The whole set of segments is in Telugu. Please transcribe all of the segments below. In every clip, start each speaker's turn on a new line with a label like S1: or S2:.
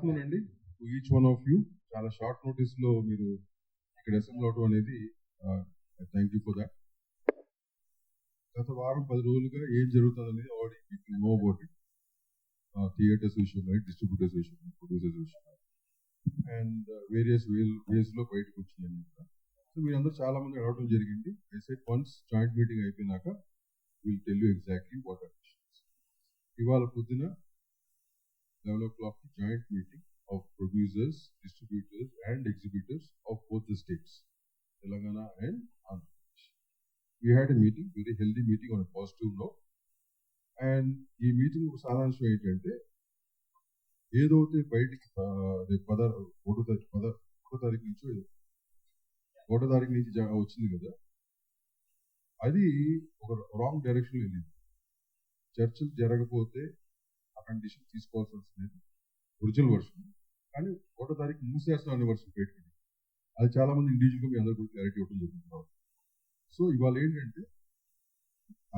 S1: ఆఫ్టర్నూన్ అండి to each one of you. చాలా షార్ట్ నోటీస్లో మీరు ఇక్కడ అసెంబ్లీ అవడం అనేది థ్యాంక్ యూ ఫర్ దాట్. గత వారం 10 రోజులుగా ఏం జరుగుతుంది అనేది already people know about it. Theatres విషయం కానీ, డిస్ట్రిబ్యూటర్స్ విషయం, ప్రొడ్యూసర్స్ విషయం అండ్ వేరియస్ వేస్లో బయటకు వచ్చినాయి. సో మీరందరూ చాలా మంది అడగడం జరిగింది. I said once joint meeting అయిపోయినాక will tell you exactly what are issues. ఇవాళ పొద్దున 11 o'clock joint meeting of producers, distributors and exhibitors of both the states, Telangana and Andhra Pradesh. We had a meeting, very healthy meeting on a positive note. And ఈ మీటింగ్ సారాంశం ఏంటంటే ఏదైతే బయటికి ఒకటో తారీఖు నుంచి వచ్చింది కదా, అది ఒక రాంగ్ డైరెక్షన్ వెళ్ళింది. చర్చలు జరగకపోతే ఆ కండిషన్ తీసుకోవాల్సి వస్తుంది ఒరిజినల్ వర్షన్, కానీ 1వ తారీఖు మూసేస్తాం అనే వర్షన్ పెట్టుకుని అది చాలా మంది ఇండివిజువల్గా మీ అందరూ కూడా క్లారిటీ ఇవ్వడం జరుగుతుంది. సో ఇవాళ ఏంటంటే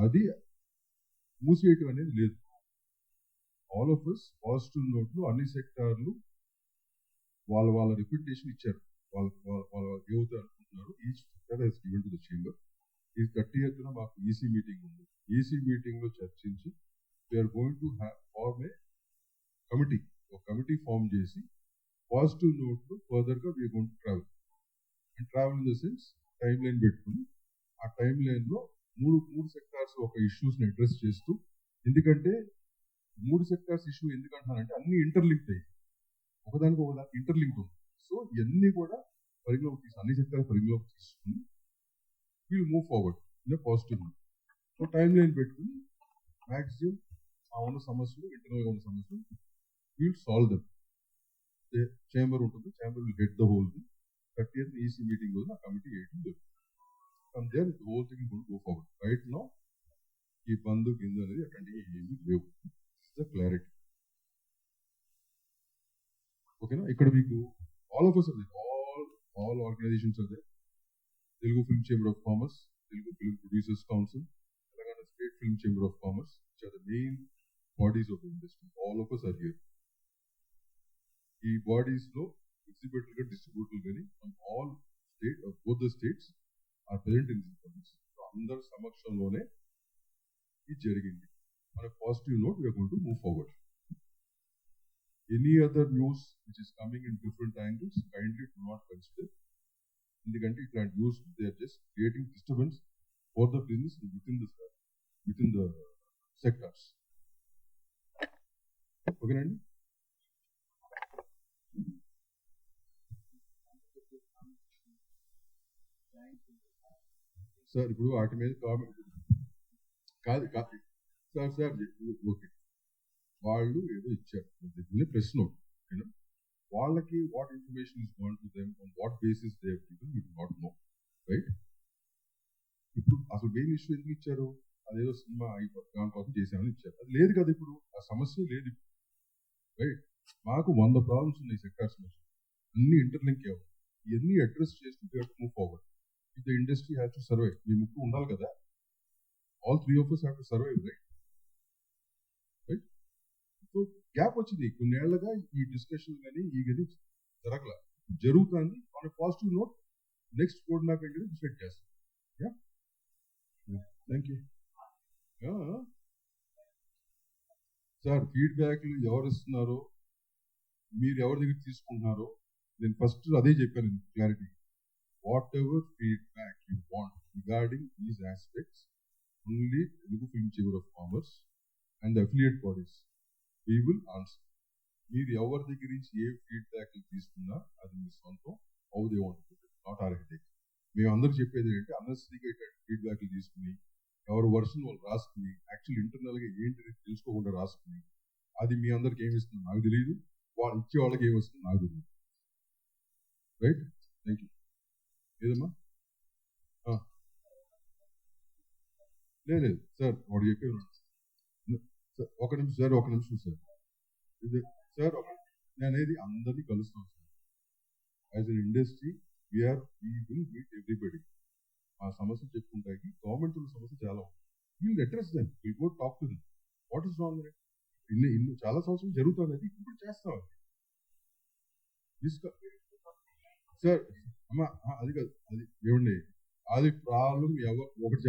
S1: అది మూసేయటం అనేది లేదు. ఆల్ ఆఫ్ అస్ పాజిటివ్ నోట్లు అన్ని సెక్టార్లు వాళ్ళ రిప్రజెంటేషన్ ఇచ్చారు. వాళ్ళ ఏవైతే అనుకుంటున్నారు each sector has given to the chamber. ఇది 30th మాకు ఈసీ మీటింగ్ ఉంది. ఈసీ మీటింగ్ లో చర్చించి we're going to form a committee. ఒక కమిటీ ఫామ్ చేసి పాజిటివ్ నోట్లు ఫర్దర్గా we're going to travel. And travel in the sense time line పెట్టుకుని ఆ టైం లైన్లో మూడు సెక్టార్స్ ఒక ఇష్యూస్ని అడ్రస్ చేస్తూ, ఎందుకంటే 3 సెక్టార్స్ ఇష్యూ ఎందుకంటున్నానంటే అన్ని ఇంటర్లింక్డ్ అయ్యి ఒకదానికి ఇంటర్లింక్డ్ ఉంది. సో ఇవన్నీ కూడా అన్ని సెక్టార్ పరిగణలోకి తీసుకుని we'll move forward in positive. So time line పెట్టుకుని మ్యాక్సిమం ఆ ఉన్న సమస్యలు, ఇంటర్నల్గా ఉన్న సమస్యలు వీల్ సాల్వ్ దెమ్. చేంబర్ ఉంటుంది, chamber will get the whole thing. 30th EC meeting రోజు ఆ కమిటీ వేయడం జరుగుతుంది. From there the whole thing will go forward. Right now ఈ బంధు గింజు అనేది అట్లాంటివి ఏమీ లేవు. ద క్లారిటీ ఓకేనా. ఇక్కడ మీకు all of us all organisations are there. Telugu film chamber of commerce, Telugu film producers council, Telangana state film chamber of commerce, which are the main bodies of the industry. All of us are here. ఈ బాడీస్ లో ఎగ్జిబిటర్ గా డిస్ట్రిబ్యూటర్ గానీ from all state both the states are present in this bodies. అందరి సమక్షంలోనే ఇది జరిగింది. మన positive note we are going to move forward. Any other news which is coming in different angles kindly do not consider. ఎందుకంటే ఇట్లాంటి news they are just creating disturbance for the business within the sectors. ఓకేనండి. సార్ ఇప్పుడు వాటి మీద కామెంట్ కాదు సార్ ఓకే, వాళ్ళు ఏదో ఇచ్చారు ప్రశ్న, వాళ్ళకి what information is gone to them on what basis they have given you do not know, right. ఇప్పుడు అసలు మెయిన్ ఇష్యూ ఎందుకు ఇచ్చారు? అదేదో సినిమా దాని కోసం చేసామని ఇచ్చారు. అది లేదు కదా, ఇప్పుడు ఆ సమస్య లేదు, రైట్. మాకు 100 ప్రాబ్లమ్స్ ఉన్నాయి సెక్టార్స్ మీద, అన్ని ఇంటర్లింక్ అవ్వాలి. ఇవన్నీ అడ్రస్ చేస్తూ we have to move forward. If the industry have to survive, మీ ముక్కు ఉండాలి కదా, all 3 of us have to survive, right. So gap వచ్చింది కొన్నేళ్లుగా, ఈ డిస్కషన్ కానీ ఈ గది జరగల, జరుగుతుంది. On a positive note next road map ఏంటంటే డిసైడ్ చేస్తాం. Thank you sir. ఫీడ్బ్యాక్లు ఎవరు ఇస్తున్నారో, మీరు ఎవరి దగ్గర తీసుకుంటున్నారో, నేను ఫస్ట్ అదే చెప్పాను clarity. What ever feedback you want regarding these aspects, only Telugu film chamber of commerce and the affiliate bodies we will answer. మీరు ఎవరి దగ్గర నుంచి ఏ ఫీడ్బ్యాక్ తీసుకున్నా అది మీ సొంతం. How they want to, not our headache. మేము అందరూ చెప్పేది ఏంటంటే అన్నెసరీగా ఫీడ్బ్యాక్లు తీసుకుని ఎవరు వర్షన్ వాళ్ళు రాసుకుని యాక్చువల్ ఇంటర్నల్గా ఏంటి తెలుసుకోకుండా రాసుకుని అది మీ అందరికి ఏమి ఇస్తుందో నాకు తెలియదు, వాళ్ళు ఇచ్చే వాళ్ళకి ఏమి వస్తుందో నాకు తెలియదు, రైట్. Thank you. ఏదమ్మా లేదు సార్, వాడు చెప్పే ఒక నిమిషం సార్, ఇది సార్ నేను అనేది అందరినీ కలుస్తాం sir. As an industry we will meet everybody. ఆ సమస్య చెప్పుకుంటాకి గవర్నమెంట్ ఉన్న సమస్య చాలా ఉంది. Will address them, will go talk to them. What is wrong? ఇల్లు చాలా సంవత్సరం జరుగుతుంది, అది ఇప్పుడు చేస్తాం. సార్ అమ్మా అది కాదు, అది ఏమండి, అది ప్రాబ్లం ఒకటి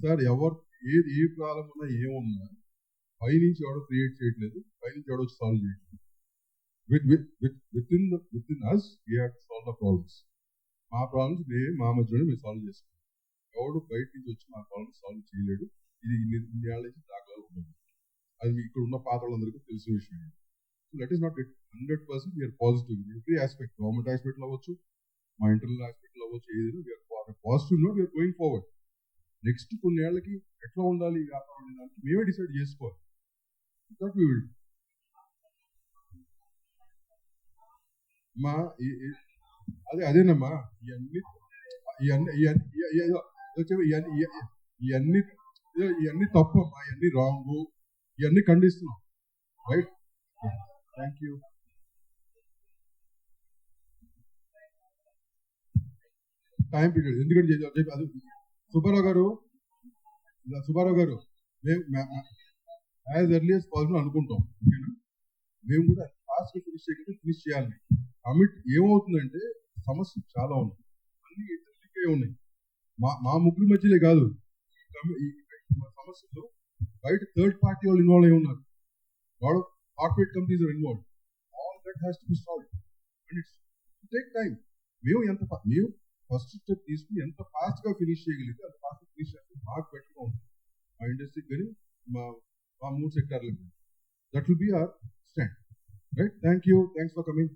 S1: సార్ ఎవరు ఏ ప్రాబ్లం ఉన్నా ఏమున్నా పైనుంచి ఎవడో క్రియేట్ చేయట్లేదు, పైనుంచి ఎవడో సాల్వ్ చేయట్లేదు. Within us we have to solve the problems. మా ప్రాబ్లమ్స్ మా మధ్యలోనే మేము సాల్వ్ చేసుకుంటాం. ఎవడు బయట నుంచి వచ్చి మా ప్రాబ్లమ్స్ సాల్వ్ చేయలేడు. ఇది ఇన్ని ఏళ్ళ నుంచి దాఖలాలు ఉండదు. అది ఇక్కడ ఉన్న పాత వాళ్ళందరికీ తెలిసిన విషయం. So that is not 100% we are positive in every aspect. Government ఆస్పెక్ట్లో అవ్వచ్చు, మా ఇంటర్నల్ ఆస్పెక్ట్లో అవ్వచ్చు, ఏదైనా positive note we are going forward. Next కొన్ని ఏళ్ళకి ఎట్లా ఉండాలి ఈ వ్యాపారం అనే దానికి మేమే డిసైడ్ చేసుకోవాలి. That we will. మా అదేనమ్మా, ఇవన్నీ తప్పు అమ్మా, ఇవన్నీ రాంగు, ఇవన్నీ ఖండిస్తున్నాం. Right, thank you. Time period ఎందుకంటే అది సుబ్బారావు గారు మేము యాజ్ ఎర్లీ యాజ్ పాసిబుల్ అనుకుంటాం. ఓకేనా, మేము కూడా ఫాస్ట్గా ఫినిష్ చేయాలి. కమిట్ ఏమవుతుందంటే సమస్యలు చాలా ఉన్నాయి, అన్ని ఎదురుకే ఉన్నాయి. మా ముగ్గురు మధ్యలే కాదు ఈ సమస్యలు, బయట థర్డ్ పార్టీ వాళ్ళు ఇన్వాల్వ్ అయి ఉన్నారు. వాళ్ళు corporate companies are involve. All that has to be solved and it's take time. మేము ఫస్ట్ స్టెప్ తీసుకుని ఎంత ఫాస్ట్ గా ఫినిష్ చేయగలిగితే అంత ఫాస్ట్ ఫినిష్ చేస్తే బాగా బెటర్గా ఉంటుంది మా ఇండస్ట్రీకి కానీ మా మూడు సెక్టార్లకు. That will be our stand. Right, thank you, thanks for coming.